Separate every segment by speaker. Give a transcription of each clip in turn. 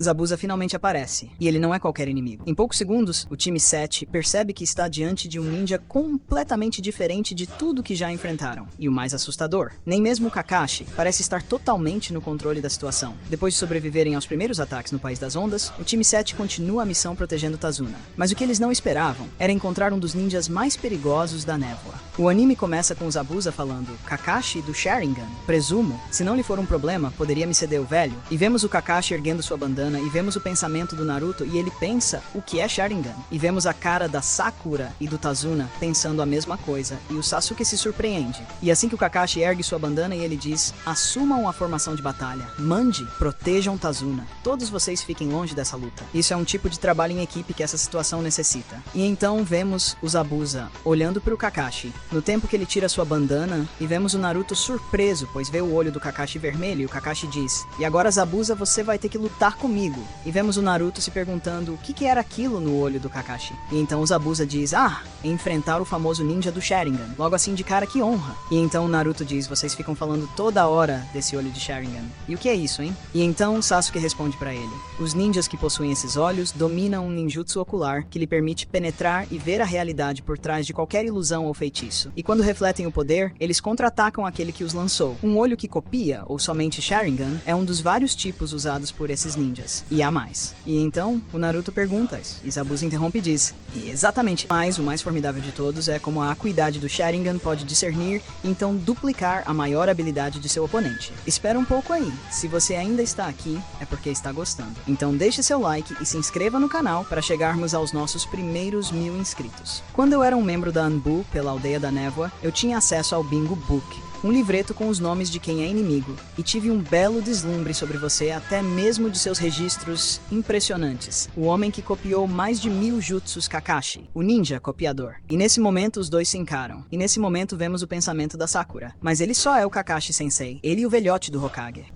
Speaker 1: Zabuza finalmente aparece, e ele não é qualquer inimigo. Em poucos segundos, o time 7 percebe que está diante de um ninja completamente diferente de tudo que já enfrentaram. E o mais assustador, nem mesmo o Kakashi parece estar totalmente no controle da situação. Depois de sobreviverem aos primeiros ataques no País das Ondas, o time 7 continua a missão protegendo Tazuna. Mas o que eles não esperavam era encontrar um dos ninjas mais perigosos da névoa. O anime começa com o Zabuza falando, Kakashi do Sharingan. Presumo, se não lhe for um problema, poderia me ceder o velho. E vemos o Kakashi erguendo sua bandana e vemos o pensamento do Naruto e ele pensa o que é Sharingan. E vemos a cara da Sakura e do Tazuna pensando a mesma coisa e o Sasuke se surpreende. E assim que o Kakashi ergue sua bandana e ele diz, assumam a formação de batalha, mande, protejam Tazuna. Todos vocês fiquem longe dessa luta. Isso é um tipo de trabalho em equipe que essa situação necessita. E então vemos o Zabuza olhando para o Kakashi, no tempo que ele tira sua bandana e vemos o Naruto surpreso, pois vê o olho do Kakashi vermelho e o Kakashi diz, e agora Zabuza você vai ter que lutar comigo. E vemos o Naruto se perguntando o que era aquilo no olho do Kakashi. E então o Zabuza diz, enfrentar o famoso ninja do Sharingan. Logo assim de cara, que honra. E então o Naruto diz, vocês ficam falando toda hora desse olho de Sharingan. E o que é isso, hein? E então Sasuke responde pra ele, os ninjas que possuem esses olhos dominam um ninjutsu ocular que lhe permite penetrar e ver a realidade por trás de qualquer ilusão ou feitiço. E quando refletem o poder, eles contra-atacam aquele que os lançou. Um olho que copia, ou somente Sharingan, é um dos vários tipos usados por esses ninjas. E há mais. E então, o Naruto pergunta, e Zabuza interrompe e diz, exatamente, mas o mais formidável de todos é como a acuidade do Sharingan pode discernir e então duplicar a maior habilidade de seu oponente. Espera um pouco aí, se você ainda está aqui, é porque está gostando. Então deixe seu like e se inscreva no canal para chegarmos aos nossos primeiros 1000 inscritos. Quando eu era um membro da Anbu pela Aldeia da Névoa, eu tinha acesso ao Bingo Book, um livreto com os nomes de quem é inimigo, e tive um belo deslumbre sobre você, até mesmo de seus registros impressionantes. O homem que copiou mais de 1000 jutsus Kakashi, o ninja copiador. E nesse momento os dois se encaram, e nesse momento vemos o pensamento da Sakura. Mas ele só é o Kakashi Sensei, ele e o velhote do Hokage.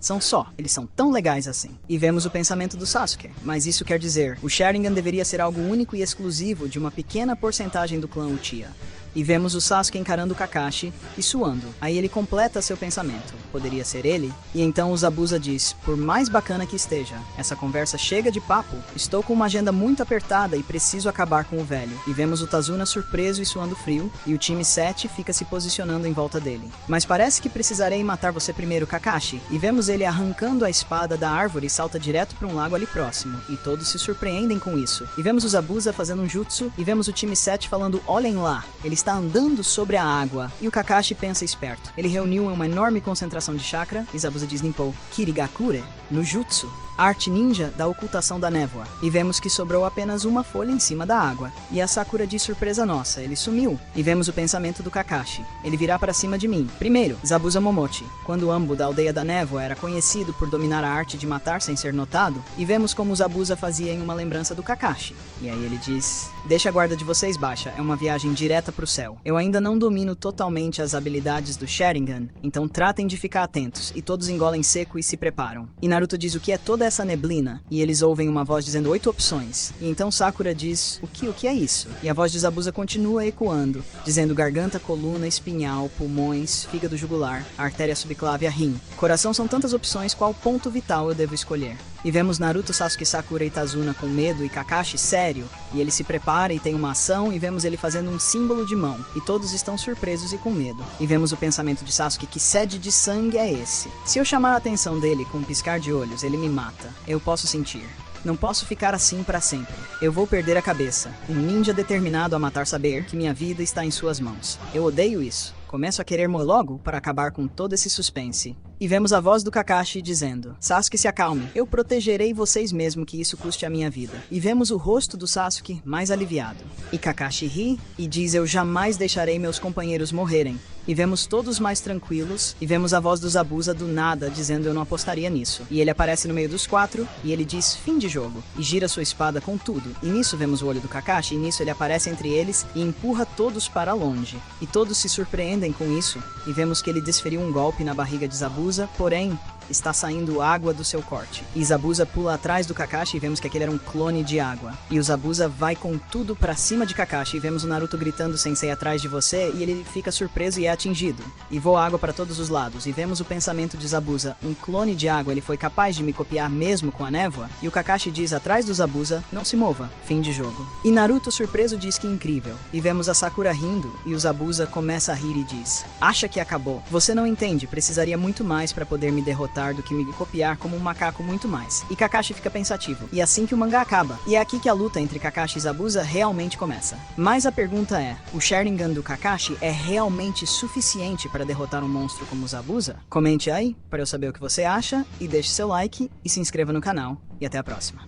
Speaker 1: Eles são tão legais assim. E vemos o pensamento do Sasuke, mas isso quer dizer, o Sharingan deveria ser algo único e exclusivo de uma pequena porcentagem do clã Uchiha. E vemos o Sasuke encarando o Kakashi e suando. Aí ele completa seu pensamento. Poderia ser ele? E então o Zabuza diz, por mais bacana que esteja, essa conversa chega de papo. Estou com uma agenda muito apertada e preciso acabar com o velho. E vemos o Tazuna surpreso e suando frio, e o time 7 fica se posicionando em volta dele. Mas parece que precisarei matar você primeiro, Kakashi. E vemos ele arrancando a espada da árvore e salta direto para um lago ali próximo. E todos se surpreendem com isso. E vemos o Zabuza fazendo um jutsu, e vemos o time 7 falando, olhem lá, ele está andando sobre a água. E o Kakashi pensa esperto. Ele reuniu uma enorme concentração de chakra, e Zabuza diz limpou Kirigakure no jutsu, arte ninja da ocultação da névoa. E vemos que sobrou apenas uma folha em cima da água. E a Sakura diz surpresa nossa, ele sumiu. E vemos o pensamento do Kakashi. Ele virá para cima de mim. Primeiro, Zabuza Momochi. Quando o Ambu da Aldeia da Névoa era conhecido por dominar a arte de matar sem ser notado, e vemos como Zabuza fazia em uma lembrança do Kakashi. E aí ele diz, deixa a guarda de vocês baixa, é uma viagem direta pro céu. Eu ainda não domino totalmente as habilidades do Sharingan, então tratem de ficar atentos. E todos engolem seco e se preparam. E Naruto diz o que é toda essa neblina, e eles ouvem uma voz dizendo 8 opções. E então Sakura diz, o que é isso? E a voz de Zabuza continua ecoando, dizendo garganta, coluna, espinhal, pulmões, fígado jugular, artéria subclávia, rim. Coração são tantas opções, qual ponto vital eu devo escolher? E vemos Naruto, Sasuke, Sakura e Tazuna com medo e Kakashi sério, e ele se prepara e tem uma ação e vemos ele fazendo um símbolo de mão, e todos estão surpresos e com medo. E vemos o pensamento de Sasuke, que sede de sangue é esse? Se eu chamar a atenção dele com um piscar de olhos, ele me mata. Eu posso sentir. Não posso ficar assim para sempre. Eu vou perder a cabeça. Um ninja determinado a matar saber que minha vida está em suas mãos. Eu odeio isso. Começo a querer morrer logo para acabar com todo esse suspense. E vemos a voz do Kakashi dizendo, Sasuke se acalme, eu protegerei vocês mesmo que isso custe a minha vida. E vemos o rosto do Sasuke mais aliviado. E Kakashi ri e diz, eu jamais deixarei meus companheiros morrerem. E vemos todos mais tranquilos, e vemos a voz do Zabuza do nada dizendo eu não apostaria nisso. E ele aparece no meio dos 4, e ele diz fim de jogo, e gira sua espada com tudo. E nisso vemos o olho do Kakashi, e nisso ele aparece entre eles e empurra todos para longe. E todos se surpreendem com isso, e vemos que ele desferiu um golpe na barriga de Zabuza, porém, está saindo água do seu corte. E Zabuza pula atrás do Kakashi e vemos que aquele era um clone de água. E o Zabuza vai com tudo pra cima de Kakashi e vemos o Naruto gritando Sensei atrás de você e ele fica surpreso e é atingido. E voa água para todos os lados e vemos o pensamento de Zabuza. Um clone de água, ele foi capaz de me copiar mesmo com a névoa? E o Kakashi diz atrás do Zabuza, não se mova, fim de jogo. E Naruto surpreso diz que incrível. E vemos a Sakura rindo e o Zabuza começa a rir e diz: acha que acabou? Você não entende, precisaria muito mais para poder me derrotar do que me copiar como um macaco muito mais. E Kakashi fica pensativo. E é assim que o mangá acaba. E é aqui que a luta entre Kakashi e Zabuza realmente começa. Mas a pergunta é, o Sharingan do Kakashi é realmente suficiente para derrotar um monstro como o Zabuza? Comente aí para eu saber o que você acha e deixe seu like e se inscreva no canal. E até a próxima.